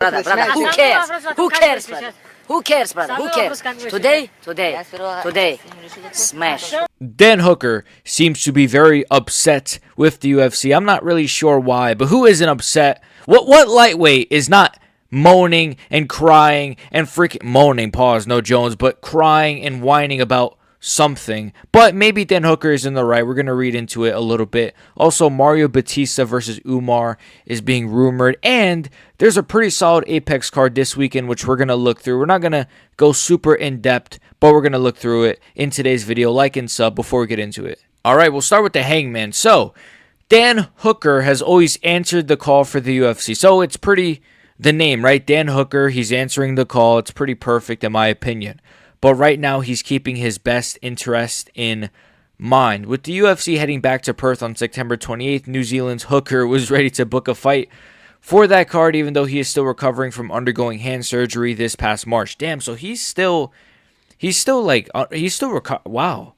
Brother, who cares? Who cares, brother? Who cares, brother? Who cares? Today, smash. Dan Hooker seems to be very upset with the UFC. I'm not really sure why, but who isn't upset? What lightweight is not moaning and crying and freaking moaning, pause, no Jones, but crying and whining about something? But maybe Dan Hooker is in the right. We're going to read into it a little bit. Also, Mario Bautista versus Umar is being rumored, and there's a pretty solid Apex card this weekend, which we're going to look through. We're not going to go super in-depth, but we're going to look through it in today's video. Like and sub before we get into it. All right, we'll start with the Hangman. So, Dan Hooker has always answered the call for the UFC. So, it's pretty, the name, right? Dan Hooker, he's answering the call. It's pretty perfect in my opinion. But right now, he's keeping his best interest in mind. With the UFC heading back to Perth on September 28th, New Zealand's Hooker was ready to book a fight for that card, even though he is still recovering from undergoing hand surgery this past March. Damn, so wow,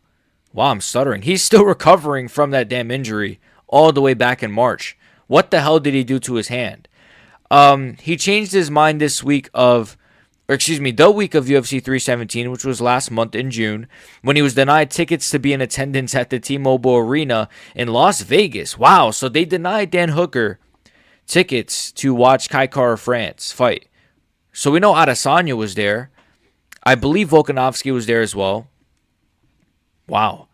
I'm stuttering. He's still recovering from that damn injury all the way back in March. What the hell did he do to his hand? He changed his mind this week the week of UFC 317, which was last month in June, when he was denied tickets to be in attendance at the T-Mobile Arena in Las Vegas. Wow, so they denied Dan Hooker tickets to watch Kai Kara-France fight. So we know Adesanya was there. I believe Volkanovski was there as well. Wow.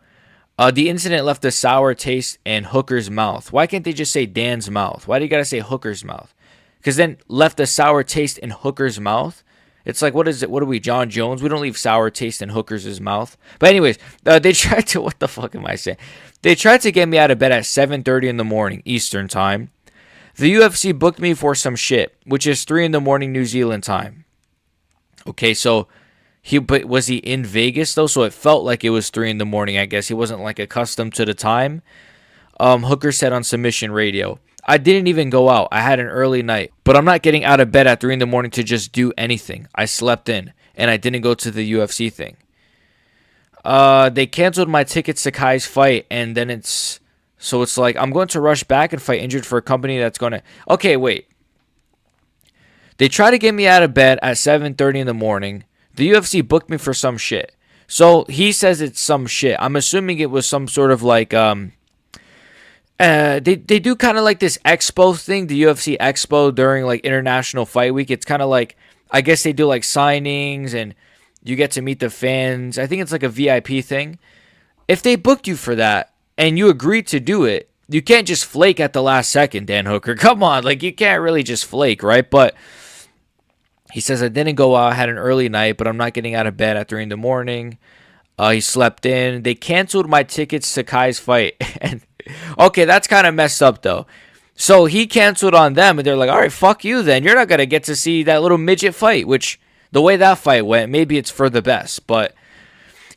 The incident left a sour taste in Hooker's mouth. Why can't they just say Dan's mouth? Why do you got to say Hooker's mouth? Because then left a sour taste in Hooker's mouth. It's like, what is it? What are we, John Jones? We don't leave sour taste in Hooker's mouth. But anyways, they tried to, what the fuck am I saying? They tried to get me out of bed at 7:30 in the morning, Eastern time. The UFC booked me for some shit, which is 3 in the morning, New Zealand time. Okay, so, but was he in Vegas though? So it felt like it was 3 in the morning, I guess. He wasn't like accustomed to the time. Hooker said on Submission Radio, I didn't even go out. I had an early night, but I'm not getting out of bed at 3 in the morning to just do anything. I slept in, and I didn't go to the UFC thing. They canceled my tickets to Kai's fight, and then it's like, I'm going to rush back and fight injured for a company that's going to... Okay, wait. They try to get me out of bed at 7:30 in the morning. The UFC booked me for some shit. So he says it's some shit. I'm assuming it was some sort of like... They do kind of like this expo thing, the UFC expo during like International Fight Week. It's kind of like, I guess they do like signings and you get to meet the fans. I think it's like a VIP thing. If they booked you for that and you agreed to do it, you can't just flake at the last second, Dan Hooker. Come on, like you can't really just flake, right? But he says, I didn't go out, I had an early night, but I'm not getting out of bed at 3 in the morning. He slept in. They canceled my tickets to Kai's fight. And okay, that's kind of messed up, though. So he canceled on them, and they're like, all right, fuck you then. You're not going to get to see that little midget fight, which the way that fight went, maybe it's for the best. But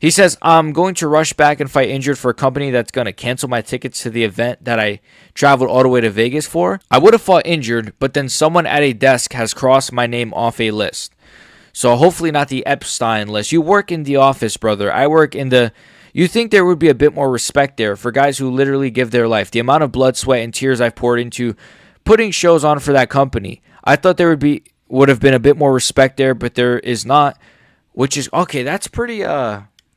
he says, I'm going to rush back and fight injured for a company that's going to cancel my tickets to the event that I traveled all the way to Vegas for. I would have fought injured, but then someone at a desk has crossed my name off a list. So hopefully not the Epstein list. You work in the office, brother. I work in the... You think there would be a bit more respect there for guys who literally give their life. The amount of blood, sweat, and tears I've poured into putting shows on for that company. I thought there would have been a bit more respect there, but there is not. Which is, okay, that's pretty,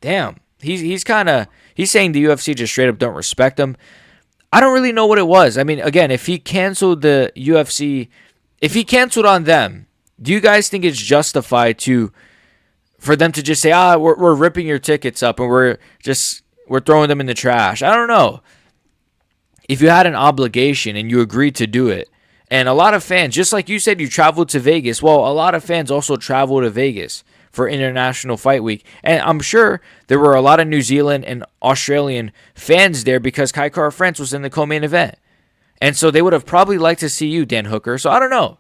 damn. He's saying the UFC just straight up don't respect him. I don't really know what it was. I mean, again, if he canceled the UFC, if he canceled on them, do you guys think it's justified for them to just say, we're ripping your tickets up and we're throwing them in the trash? I don't know. If you had an obligation and you agreed to do it, and a lot of fans, just like you said, you traveled to Vegas. Well, a lot of fans also travel to Vegas for International Fight Week. And I'm sure there were a lot of New Zealand and Australian fans there because Kai Kara-France was in the co-main event. And so they would have probably liked to see you, Dan Hooker. So I don't know.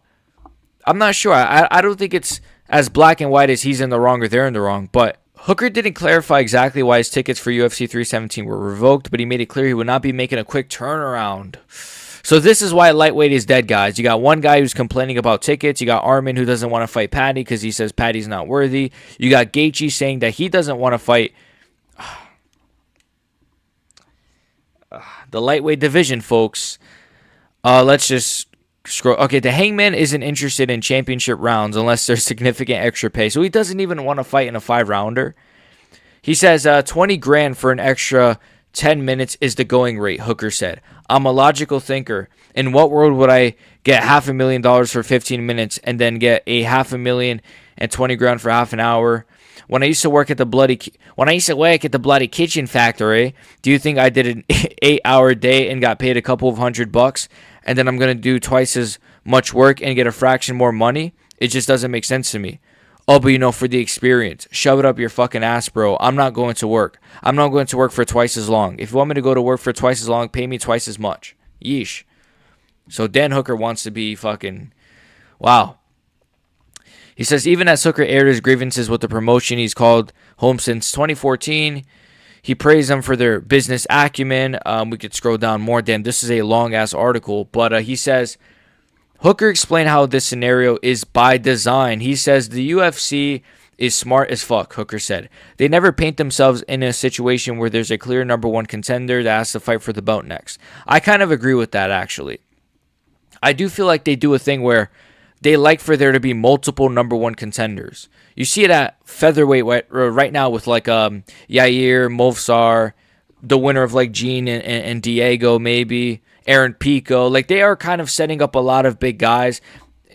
I'm not sure. I don't think it's as black and white as he's in the wrong or they're in the wrong. But Hooker didn't clarify exactly why his tickets for UFC 317 were revoked, but he made it clear he would not be making a quick turnaround. So this is why lightweight is dead, guys. You got one guy who's complaining about tickets. You got Armin who doesn't want to fight Paddy because he says Paddy's not worthy. You got Gaethje saying that he doesn't want to fight the lightweight division, folks. Let's just scroll. Okay, the Hangman isn't interested in championship rounds unless there's significant extra pay. So he doesn't even want to fight in a 5-rounder. He says 20 grand for an extra 10 minutes is the going rate, Hooker said. I'm a logical thinker. In what world would I get $500,000 for 15 minutes and then get a $500,000 and 20 grand for half an hour? When I used to work at the bloody kitchen factory, do you think I did an 8-hour day and got paid a couple of $100 and then I'm going to do twice as much work and get a fraction more money? It just doesn't make sense to me. Oh, but for the experience. Shove it up your fucking ass, bro. I'm not going to work. I'm not going to work for twice as long. If you want me to go to work for twice as long, pay me twice as much. Yeesh. So Dan Hooker wants to be fucking... Wow. He says even as Hooker aired his grievances with the promotion he's called home since 2014, he praised them for their business acumen. We could scroll down more. Damn, this is a long-ass article. But he says... Hooker explained how this scenario is by design. He says the UFC is smart as fuck, Hooker said. They never paint themselves in a situation where there's a clear number one contender that has to fight for the belt next. I kind of agree with that, actually. I do feel like they do a thing where they like for there to be multiple number one contenders. You see it at featherweight right now with like Yair, Movsar, the winner of like Gene and Diego maybe. Aaron Pico, like they are kind of setting up a lot of big guys.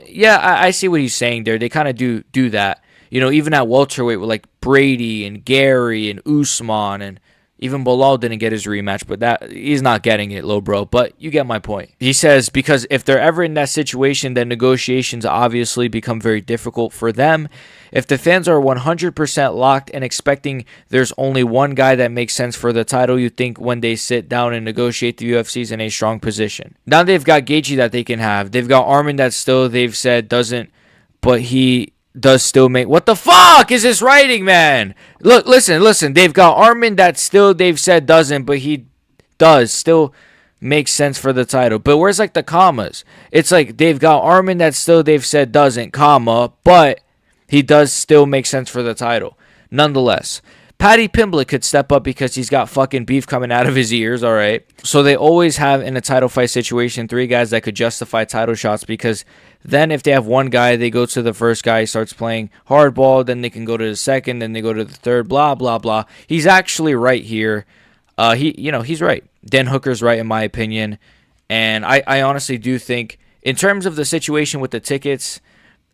Yeah, I see what he's saying there. They kind of do that. Even at welterweight with like Brady and Gary and Usman, and even Bilal didn't get his rematch, but that he's not getting it, low bro. But you get my point. He says because if they're ever in that situation, then negotiations obviously become very difficult for them. If the fans are 100% locked and expecting there's only one guy that makes sense for the title, you think when they sit down and negotiate, the UFC's in a strong position. Now they've got Gaethje that they can have. They've got Arman that still they've said doesn't, but he does still make... What the fuck is this writing, man? Look, listen. They've got Arman that still they've said doesn't, but he does still make sense for the title. But where's like the commas? It's like they've got Arman that still they've said doesn't, comma, but he does still make sense for the title. Nonetheless, Paddy Pimblett could step up because he's got fucking beef coming out of his ears, all right? So they always have in a title fight situation 3 guys that could justify title shots, because then if they have one guy, they go to the first guy, he starts playing hardball, then they can go to the second, then they go to the third, blah, blah, blah. He's actually right here. He's right. Dan Hooker's right in my opinion. And I honestly do think in terms of the situation with the tickets,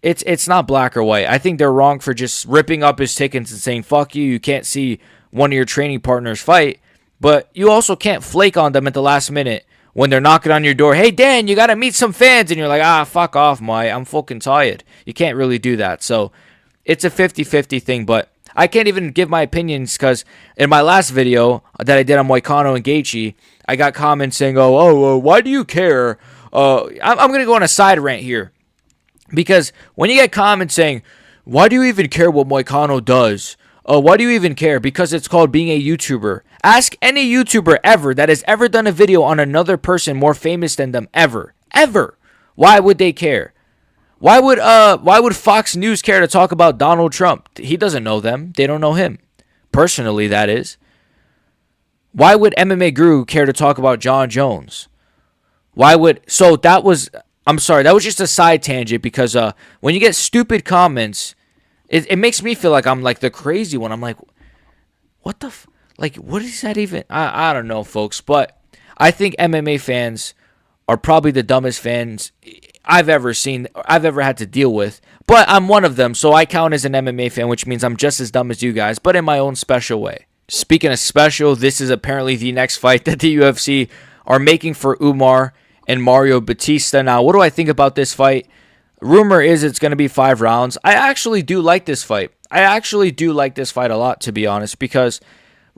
it's not black or white. I think they're wrong for just ripping up his tickets and saying, fuck you, you can't see one of your training partners fight. But you also can't flake on them at the last minute when they're knocking on your door. Hey, Dan, you got to meet some fans. And you're like, fuck off, I'm fucking tired. You can't really do that. So it's a 50-50 thing. But I can't even give my opinions because in my last video that I did on Moicano and Gaethje, I got comments saying, why do you care? I'm going to go on a side rant here. Because when you get comments saying, why do you even care what Moicano does? Why do you even care? Because it's called being a YouTuber. Ask any YouTuber ever that has ever done a video on another person more famous than them ever. Ever. Why would they care? Why would Fox News care to talk about Donald Trump? He doesn't know them. They don't know him. Personally, that is. Why would MMA Guru care to talk about John Jones? I'm sorry, that was just a side tangent because when you get stupid comments, it makes me feel like I'm like the crazy one. I'm like, what the what is that even? I don't know, folks, but I think MMA fans are probably the dumbest fans I've ever seen, I've ever had to deal with. But I'm one of them, so I count as an MMA fan, which means I'm just as dumb as you guys, but in my own special way. Speaking of special, this is apparently the next fight that the UFC are making for Umar and Mario Bautista. Now, what do I think about this fight? Rumor is it's going to be 5 rounds. I actually do like this fight. A lot, to be honest, because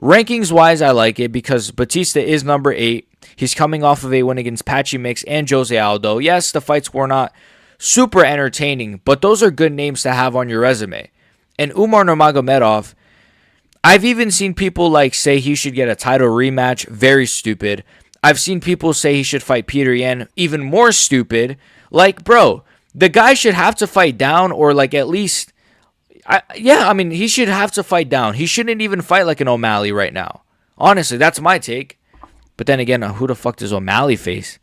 rankings-wise, I like it because Bautista is number 8. He's coming off of a win against Patchy Mix and Jose Aldo. Yes, the fights were not super entertaining, but those are good names to have on your resume. And Umar Nurmagomedov, I've even seen people say he should get a title rematch. Very stupid. I've seen people say he should fight Peter Yan. Even more stupid. Bro, the guy should have to fight down or at least... he should have to fight down. He shouldn't even fight like an O'Malley right now. Honestly, that's my take. But then again, who the fuck does O'Malley face?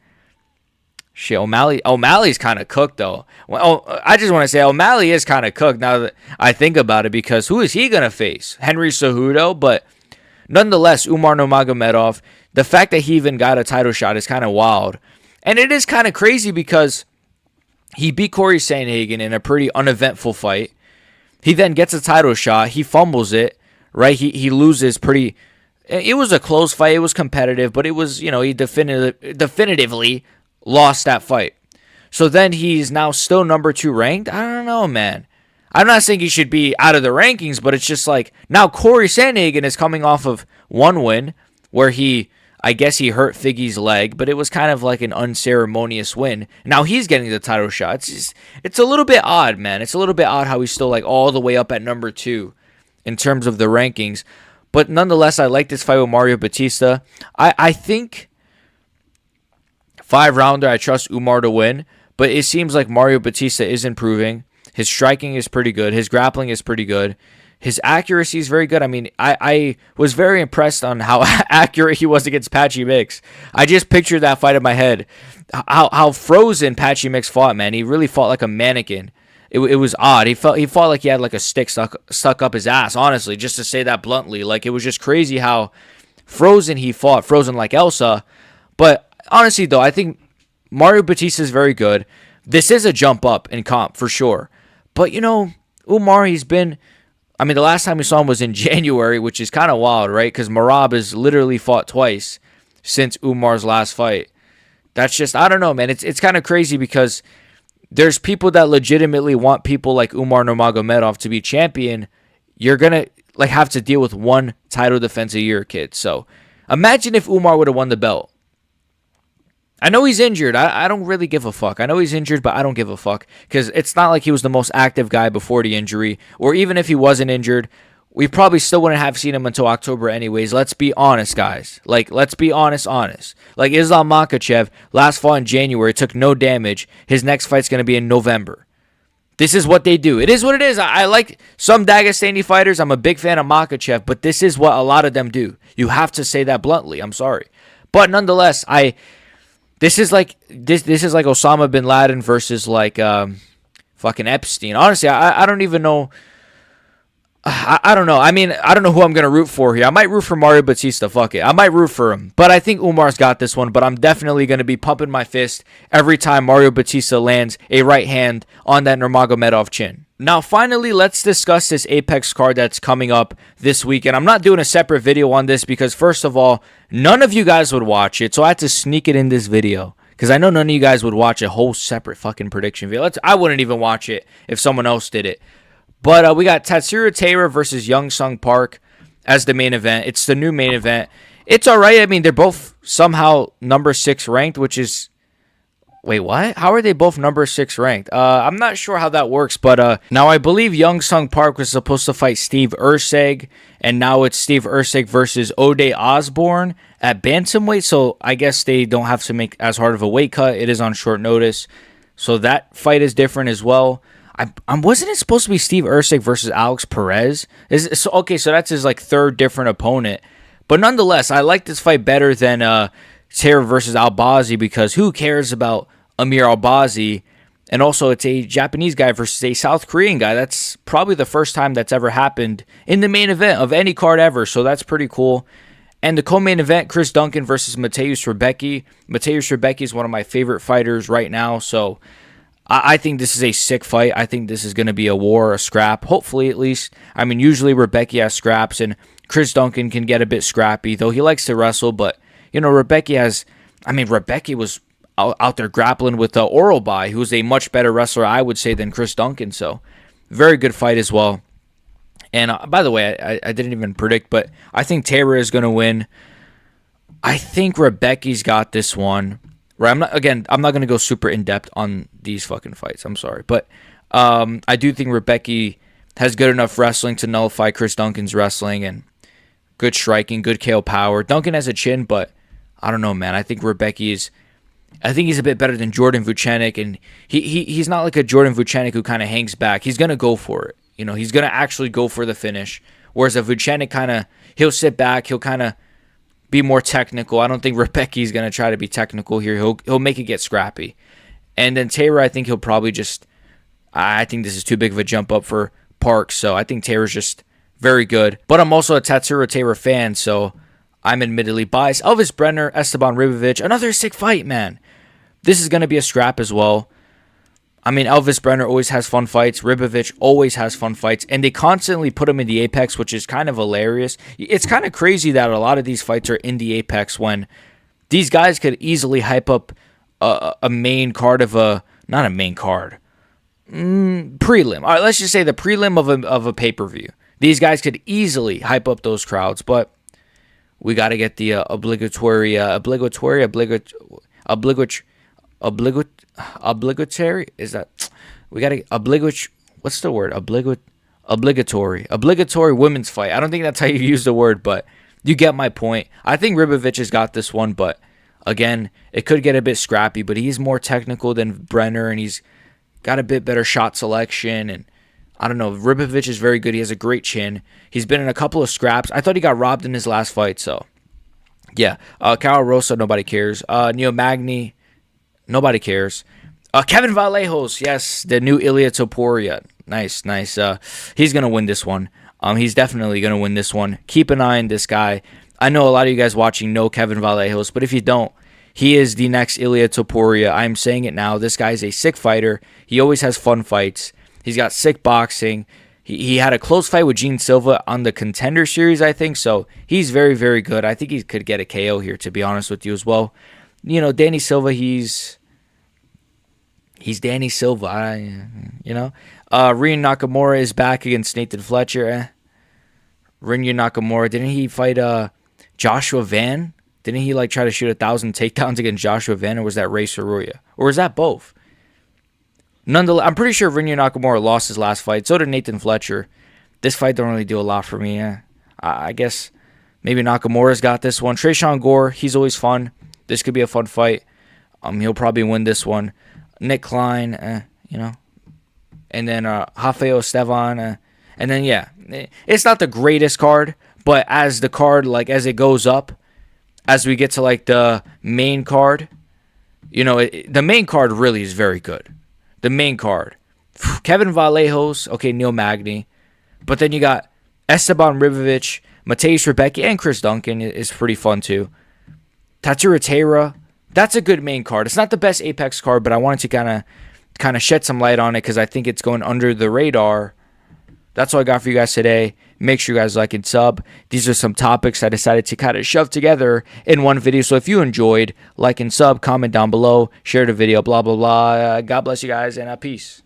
Shit, O'Malley's kind of cooked, though. Well, I just want to say O'Malley is kind of cooked now that I think about it, because who is he going to face? Henry Cejudo? But nonetheless, Umar Nurmagomedov, the fact that he even got a title shot is kind of wild. And it is kind of crazy because he beat Corey Sandhagen in a pretty uneventful fight. He then gets a title shot. He fumbles it, right? He loses pretty... It was a close fight. It was competitive, but it was, he definitively lost that fight. So then he's now still number 2 ranked. I don't know, man. I'm not saying he should be out of the rankings, but it's just like now Corey Sandhagen is coming off of one win where I guess he hurt Figgy's leg, but it was kind of like an unceremonious win. Now he's getting the title shot. It's a little bit odd, man. It's a little bit odd how he's still like all the way up at number 2 in terms of the rankings. But nonetheless, I like this fight with Mario Bautista. I think 5-rounder, I trust Umar to win, but it seems like Mario Bautista is improving. His striking is pretty good. His grappling is pretty good. His accuracy is very good. I mean, I was very impressed on how accurate he was against Patchy Mix. I just pictured that fight in my head. How frozen Patchy Mix fought, man. He really fought like a mannequin. It was odd. He fought like he had like a stick stuck up his ass, honestly, just to say that bluntly. Like, it was just crazy how frozen he fought, frozen like Elsa. But honestly, though, I think Mario Bautista is very good. This is a jump up in comp, for sure. But, Umar, the last time we saw him was in January, which is kind of wild, right? Because Merab has literally fought twice since Umar's last fight. That's just, I don't know, man. It's kind of crazy because there's people that legitimately want people like Umar Nurmagomedov to be champion. You're going to have to deal with one title defense a year, kid. So imagine if Umar would have won the belt. I know he's injured. I don't really give a fuck. I know he's injured, but I don't give a fuck because it's not like he was the most active guy before the injury, or even if he wasn't injured, we probably still wouldn't have seen him until October anyways. Let's be honest, guys. Let's be honest. Like Islam Makhachev, last fought in January, took no damage. His next fight's going to be in November. This is what they do. It is what it is. I like some Dagestani fighters. I'm a big fan of Makhachev, but this is what a lot of them do. You have to say that bluntly. I'm sorry. But nonetheless, This is like Osama bin Laden versus like fucking Epstein. Honestly, I don't even know. I don't know. I mean, I don't know who I'm going to root for here. I might root for Mario Bautista. Fuck it. I might root for him. But I think Umar's got this one. But I'm definitely going to be pumping my fist every time Mario Bautista lands a right hand on that Nurmagomedov chin. Now, finally, let's discuss this Apex card that's coming up this weekend. I'm not doing a separate video on this because, first of all, none of you guys would watch it. So I had to sneak it in this video because I know none of you guys would watch a whole separate fucking prediction video. I wouldn't even watch it if someone else did it. But we got Tatsuro Taira versus Young Sung Park as the main event. It's the new main event. It's all right. I mean, they're both somehow number 6 ranked, which is... Wait, what? How are they both number 6 ranked? I'm not sure how that works, but now I believe Young Sung Park was supposed to fight Steve Erceg, and now it's Steve Erceg versus Ode Osborne at bantamweight, so I guess they don't have to make as hard of a weight cut. It is on short notice, so that fight is different as well. Wasn't it supposed to be Steve Erceg versus Alex Perez? Okay, so that's his like 3rd different opponent. But nonetheless, I like this fight better than Taira versus Albazi because who cares about Amir Albazi? And also, it's a Japanese guy versus a South Korean guy. That's probably the first time that's ever happened in the main event of any card ever, so that's pretty cool. And the co-main event, Chris Duncan versus Mateusz Rebecki. Mateusz Rebecki is one of my favorite fighters right now, so I think this is a sick fight. I think this is going to be a war, a scrap, hopefully at least. I mean, usually Rebecki has scraps, and Chris Duncan can get a bit scrappy, though he likes to wrestle, but, Rebecki was out there grappling with Oralbai, who's a much better wrestler, I would say, than Chris Duncan, so very good fight as well. And by the way, I didn't even predict, but I think Taira is going to win. I think Rebecki's got this one. Right, I'm not going to go super in-depth on these fucking fights. I'm sorry. But I do think Rebecki has good enough wrestling to nullify Chris Duncan's wrestling and good striking, good KO power. Duncan has a chin, but I don't know, man. I think he's a bit better than Jordan Vucenic, and he's not like a Jordan Vucenic who kind of hangs back. He's going to go for it. He's going to actually go for the finish. Whereas a Vucenic he'll sit back, he'll kind of be more technical. I don't think Rebecki's going to try to be technical here. He'll make it get scrappy. And then Taira, I think he'll probably just... I think this is too big of a jump up for Parks, so I think Taira's just very good. But I'm also a Tatsuro Taira fan, so I'm admittedly biased. Elvis Brenner, Esteban Ribovic, another sick fight, man. This is going to be a scrap as well. I mean, Elvis Brenner always has fun fights. Ribovic always has fun fights. And they constantly put him in the Apex, which is kind of hilarious. It's kind of crazy that a lot of these fights are in the Apex when these guys could easily hype up a main card of a... Not a main card. Prelim. All right, let's just say the prelim of a pay-per-view. These guys could easily hype up those crowds, but we got to get the obligatory is that we got to what's the word? Obligatory women's fight. I don't think that's how you use the word, but you get my point. I think Ribovic has got this one, but again, it could get a bit scrappy, but he's more technical than Brenner, and he's got a bit better shot selection, and I don't know. Ribovic is very good. He has a great chin. He's been in a couple of scraps. I thought he got robbed in his last fight, so yeah. Kyle Rosa, nobody cares. Neo Magny, nobody cares. Kevin Vallejos, yes, the new Ilia Topuria. Nice. He's going to win this one. He's definitely going to win this one. Keep an eye on this guy. I know a lot of you guys watching know Kevin Vallejos, but if you don't, he is the next Ilia Topuria. I'm saying it now. This guy is a sick fighter. He always has fun fights. He's got sick boxing. He had a close fight with Gene Silva on the Contender Series, I think. So he's very, very good. I think he could get a KO here, to be honest with you as well. You know, Danny Silva, he's Danny Silva. Rian Nakamura is back against Nathan Fletcher. Rinya Nakamura, didn't he fight Joshua Van? Didn't he try to shoot 1,000 takedowns against Joshua Van, or was that Ray Saruya? Or was that both? Nonetheless, I'm pretty sure Rinya Nakamura lost his last fight. So did Nathan Fletcher. This fight don't really do a lot for me. I guess maybe Nakamura's got this one. Tresean Gore, he's always fun. This could be a fun fight. He'll probably win this one. Nick Klein, and then Rafael Estevan, and then it's not the greatest card, but as the card as it goes up, as we get to the main card, the main card really is very good. The main card, Kevin Vallejos, okay, Neil Magny, but then you got Esteban Ribovic, Mateusz Rebecki, and Chris Duncan is pretty fun too. Tatsuro Taira, that's a good main card. It's not the best Apex card, but I wanted to kind of shed some light on it because I think it's going under the radar. That's all I got for you guys today. Make sure you guys like and sub. These are some topics I decided to kind of shove together in one video. So if you enjoyed, like and sub, comment down below, share the video, blah, blah, blah. God bless you guys, and peace.